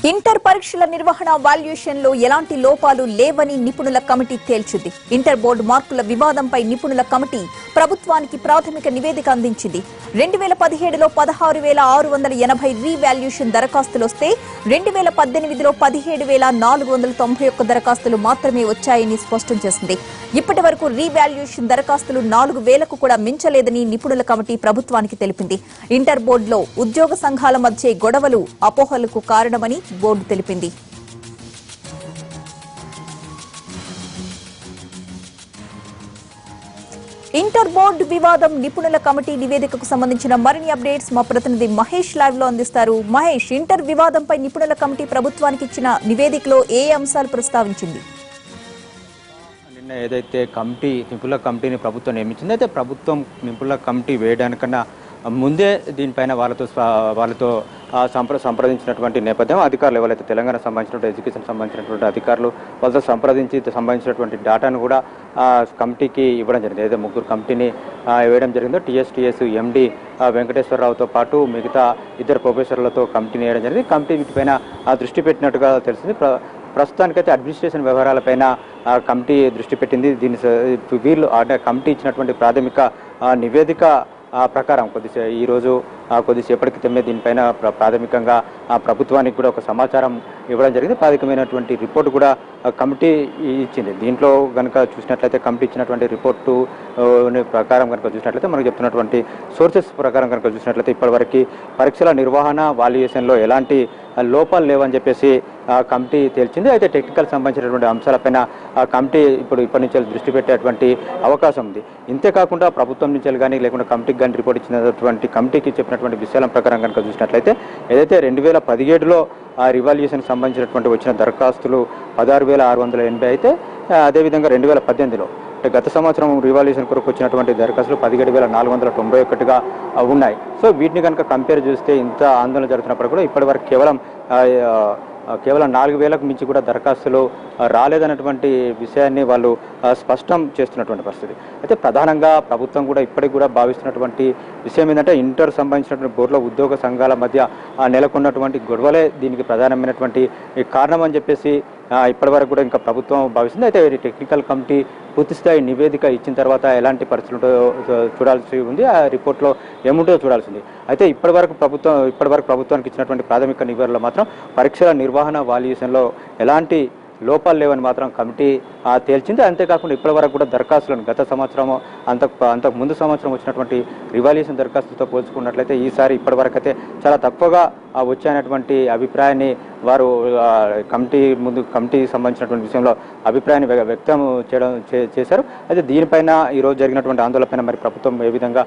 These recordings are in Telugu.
ఇంటర్ పరీక్షల నిర్వహణ వాల్యుయేషన్ లో ఎలాంటి లోపాలు లేవని నిపుణుల కమిటీ తేల్చింది. ఇంటర్ బోర్డు మార్కుల వివాదంపై నిపుణుల కమిటీ ప్రభుత్వానికి ప్రాథమిక నివేదిక అందించింది. 2017లో 16,680 రీవాల్యుయేషన్ దరఖాస్తులొస్తే 2018లో 17,491 దరఖాస్తులు మాత్రమే వచ్చాయని స్పష్టం చేసింది. ఇప్పటి వరకు రీవాల్యుయేషన్ దరఖాస్తులు 4,000కు కూడా మించలేదని నిపుణుల కమిటీ ప్రభుత్వానికి తెలిపింది. ఇంటర్ బోర్డులో ఉద్యోగ సంఘాల మధ్య గొడవలు అపోహలకు కారణమని బోర్డు తెలిపింది. ఇంటర్ బోర్డు వివాదం నిపుణుల కమిటీ నివేదికకు సంబంధించిన మరిన్ని అప్డేట్స్ మా ప్రతినిధి మహేష్ లైవ్ లో అందిస్తారు. మహేష్, ఇంటర్ వివాదంపై నిపుణుల కమిటీ ప్రభుత్వానికి ఇచ్చిన నివేదికలో ఏ అంశాలు ప్రస్తావించింది? నిన్న ఏదైతే నిపుణుల కమిటీని ప్రభుత్వం నియమించింది, అయితే ప్రభుత్వం నిపుణుల కమిటీ వేయడానికన్నా ముందే దీనిపైన వాళ్ళతో సంప్రదించినటువంటి నేపథ్యం అధికారులు ఎవరైతే తెలంగాణ సంబంధించినటువంటి ఎడ్యుకేషన్ సంబంధించినటువంటి అధికారులు వాళ్ళతో సంబంధించినటువంటి డేటాను కూడా కమిటీకి ఇవ్వడం జరిగింది. ఏదైతే 3 కమిటీని వేయడం జరిగిందో టీఎస్ ఎండి వెంకటేశ్వరరావుతో పాటు మిగతా 2 ప్రొఫెసర్లతో కమిటీని వేయడం జరిగింది. కమిటీ వీటిపైన దృష్టి పెట్టినట్టుగా తెలిసింది. ప్రస్తుతానికైతే అడ్మినిస్ట్రేషన్ వ్యవహారాలపైన కమిటీ దృష్టి పెట్టింది. వీళ్ళు కమిటీ ఇచ్చినటువంటి ప్రాథమిక నివేదిక ప్రకారం ఈరోజు కొద్దిసేపటి క్రితమే దీనిపైన ప్రాథమికంగా ప్రభుత్వానికి కూడా ఒక సమాచారం ఇవ్వడం జరిగింది. ప్రాథమికమైనటువంటి రిపోర్టు కూడా కమిటీ ఇచ్చింది. దీంట్లో కనుక చూసినట్లయితే కమిటీ ఇచ్చినటువంటి రిపోర్టు ప్రకారం కనుక చూసినట్లయితే మనకు చెప్తున్నటువంటి సోర్సెస్ ప్రకారం కనుక చూసినట్లయితే ఇప్పటివరకు పరీక్షల నిర్వహణ వాల్యుయేషన్లో ఎలాంటి లోపాలు లేవని చెప్పేసి కమిటీ తేల్చింది. అయితే టెక్నికల్ సంబంధించినటువంటి అంశాలపైన కమిటీ ఇప్పటి నుంచి దృష్టి పెట్టేటువంటి అవకాశం ఉంది. ఇంతేకాకుండా ప్రభుత్వం నుంచి కానీ లేకుండా కమిటీకి కానీ రిపోర్ట్ ఇచ్చినటువంటి కమిటీకి చెప్పినటువంటి విషయాల ప్రకారం కనుక చూసినట్లయితే ఏదైతే 2017లో రివాల్యుయేషన్కి సంబంధించినటువంటి వచ్చిన దరఖాస్తులు 16,680 అయితే అదేవిధంగా 2018లో అంటే గత సంవత్సరం రివాల్యుయేషన్ కొరకు వచ్చినటువంటి దరఖాస్తులు 17,491గా ఉన్నాయి. సో వీటిని కనుక కంపేర్ చేస్తే ఇంత ఆందోళన జరుగుతున్నప్పుడు కూడా ఇప్పటివరకు కేవలం 4,000కు మించి కూడా దరఖాస్తులు రాలేదన్నటువంటి విషయాన్ని వాళ్ళు స్పష్టం చేస్తున్నటువంటి పరిస్థితి. అయితే ప్రధానంగా ప్రభుత్వం కూడా ఇప్పటికి కూడా భావిస్తున్నటువంటి విషయం ఏంటంటే ఇంటర్ సంబంధించినటువంటి బోర్డులో ఉద్యోగ సంఘాల మధ్య నెలకొన్నటువంటి గొడవలే దీనికి ప్రధానమైనటువంటి కారణం అని చెప్పేసి ఇప్పటివరకు కూడా ఇంకా ప్రభుత్వం భావిస్తుంది. అయితే టెక్నికల్ కమిటీ పూర్తిస్థాయి నివేదిక ఇచ్చిన తర్వాత ఎలాంటి పరిస్థితులు చూడాల్సి ఉంది, ఆ రిపోర్ట్లో ఏముంటుందో చూడాల్సింది. అయితే ఇప్పటివరకు ప్రభుత్వానికి ఇచ్చినటువంటి ప్రాథమిక నివేదికలో మాత్రం పరీక్షల నిర్వహణ వాల్యుయేషన్లో ఎలాంటి లోపాలు లేవని మాత్రం కమిటీ తేల్చింది. అంతేకాకుండా ఇప్పటివరకు కూడా దరఖాస్తులను గత సంవత్సరం అంతకు ముందు సంవత్సరం వచ్చినటువంటి రివాల్యుయేషన్ దరఖాస్తులతో పోల్చుకున్నట్లయితే ఈసారి ఇప్పటివరకు అయితే చాలా తక్కువగా వచ్చాయనేటువంటి అభిప్రాయాన్ని వారు కమిటీకి సంబంధించినటువంటి విషయంలో అభిప్రాయాన్ని వ్యక్తం చేశారు. అయితే దీనిపైన ఈరోజు జరిగినటువంటి ఆందోళనపైన మరి ప్రభుత్వం ఏ విధంగా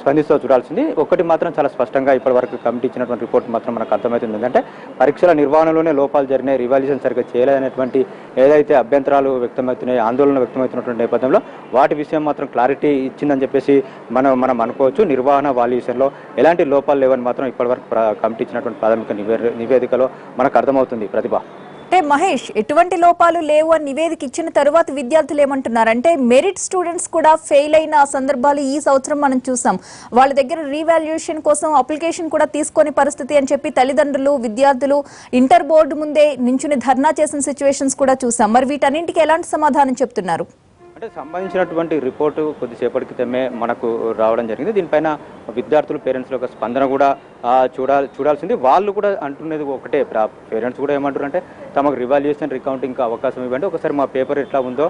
స్పందిస్తూ చూడాల్సింది. ఒకటి మాత్రం చాలా స్పష్టంగా ఇప్పటివరకు కమిటీ ఇచ్చినటువంటి రిపోర్ట్ మాత్రం మనకు అర్థమవుతుంది ఏంటంటే పరీక్షల నిర్వహణలోనే లోపాలు జరిగినాయి, రివాల్యుయేషన్ సరిగ్గా చేయలేదనేటువంటి ఏదైతే అభ్యంతరాలు వ్యక్తమవుతున్నాయి, ఆందోళన వ్యక్తమవుతున్నటువంటి నేపథ్యంలో వాటి విషయం మాత్రం క్లారిటీ ఇచ్చిందని చెప్పేసి మనం అనుకోవచ్చు. నిర్వహణ వాల్యుయేషన్లో ఎలాంటి లోపాలు లేవని మాత్రం ఇప్పటివరకు కమిటీ ఇచ్చినటువంటి ప్రాథమిక నివేదికలో మనకు అర్థమవుతుంది. ప్రతిభ, అంటే మహేష్, ఎటువంటి లోపాలు లేవు అని నివేదిక ఇచ్చిన తరువాత విద్యార్థులు ఏమంటున్నారు అంటే మెరిట్ స్టూడెంట్స్ కూడా ఫెయిల్ అయిన సందర్భాలు ఈ సంవత్సరం మనం చూసాం. వాళ్ళ దగ్గర రీవాల్యుయేషన్ కోసం అప్లికేషన్ కూడా తీసుకొని పరిస్థితి అని చెప్పి తల్లిదండ్రులు విద్యార్థులు ఇంటర్ బోర్డు ముందే నించుని ధర్నా చేసిన సిచ్యువేషన్స్ కూడా చూసాం. మరి వీటన్నింటికి ఎలాంటి సమాధానం చెప్తున్నారు? అంటే సంబంధించినటువంటి రిపోర్టు కొద్దిసేపటి క్రితమే మనకు రావడం జరిగింది. దీనిపైన విద్యార్థులు పేరెంట్స్ యొక్క స్పందన కూడా చూడాల్సింది. వాళ్ళు కూడా అంటున్నది ఒకటే, పేరెంట్స్ కూడా ఏమంటారు అంటే తమకు రివాల్యుయేషన్ రికౌంటింగ్ అవకాశం ఇవ్వండి, ఒకసారి మా పేపర్ ఎట్లా ఉందో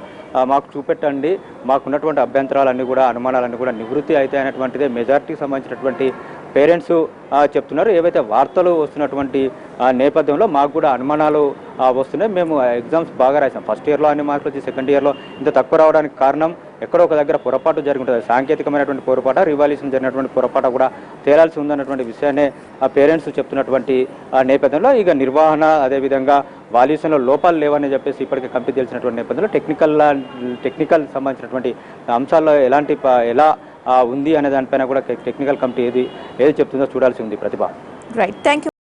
మాకు చూపెట్టండి, మాకున్నటువంటి అభ్యంతరాలన్నీ కూడా అనుమానాలన్నీ కూడా నివృత్తి అవుతాయి అనేటువంటిదే మెజారిటీకి సంబంధించినటువంటి పేరెంట్స్ చెప్తున్నారు. ఏవైతే వార్తలు వస్తున్నటువంటి నేపథ్యంలో మాకు కూడా అనుమానాలు వస్తున్నాయి. మేము ఎగ్జామ్స్ బాగా రాసాం, ఫస్ట్ ఇయర్లో అన్ని మార్కులు వచ్చి సెకండ్ ఇయర్లో ఇంత తక్కువ రావడానికి కారణం ఎక్కడో ఒక దగ్గర పొరపాటు జరిగి ఉంటుంది. సాంకేతికమైనటువంటి పొరపాట, రివాల్యుయేషన్ జరిగినటువంటి పొరపాటు కూడా తేలాల్సి ఉందన్నటువంటి విషయాన్ని పేరెంట్స్ చెప్తున్నటువంటి నేపథ్యంలో ఇక నిర్వహణ అదేవిధంగా వాల్యుయేషన్లో లోపాలు లేవని చెప్పేసి ఇప్పటికే కమిటీ తెలిసినటువంటి నేపథ్యంలో టెక్నికల్ సంబంధించినటువంటి అంశాల్లో ఎలా ఉంది అనే దానిపైన కూడా టెక్నికల్ కమిటీ ఏది చెప్తుందో చూడాల్సి ఉంది. ప్రతిభ, రైట్, థ్యాంక్ యూ.